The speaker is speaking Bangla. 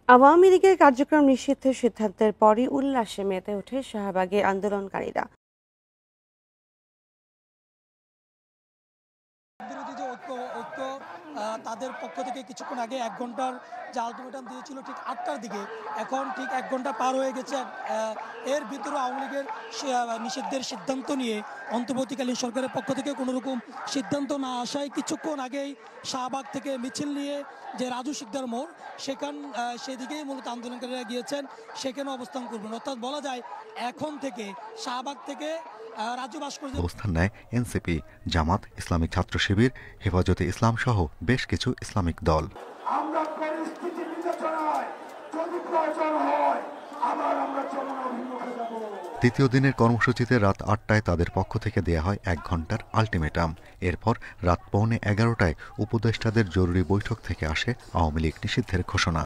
আওয়ামী লীগের কার্যক্রম নিষিদ্ধের সিদ্ধান্তের পরই উল্লাসে মেতে ওঠে শাহবাগে আন্দোলনকারীরা। বিরোধী যে ঐক্য তাদের পক্ষ থেকে কিছুক্ষণ আগে 1 ঘন্টার যে আলটিমেটাম দিয়েছিল ঠিক 8টার দিকে, এখন ঠিক 1 ঘন্টা পার হয়ে গেছে। এর ভিতরে আওয়ামী লীগের নিষিদ্ধের সিদ্ধান্ত নিয়ে অন্তর্বর্তীকালীন সরকারের পক্ষ থেকে কোনো রকম সিদ্ধান্ত না আসায় কিছুক্ষণ আগেই শাহবাগ থেকে মিছিল নিয়ে যে রাজু শিকদার মোড় সেদিকেই মূলত আন্দোলনকারীরা গিয়েছেন, সেখানে অবস্থান করবেন। অর্থাৎ বলা যায় এখন থেকে শাহবাগ থেকে অবস্থান নেয় এনসিপি, জামাত, ইসলামিক ছাত্র শিবির, হেফাজতে ইসলাম সহ বেশ কিছু ইসলামিক দল। তৃতীয় দিনের কর্মসূচিতে রাত 8টায় তাদের পক্ষ থেকে দেয়া হয় 1 ঘন্টার আলটিমেটাম। এরপর রাত 11:15টায় উপদেষ্টাদের জরুরি বৈঠক থেকে আসে আওয়ামী লীগ নিষিদ্ধের ঘোষণা।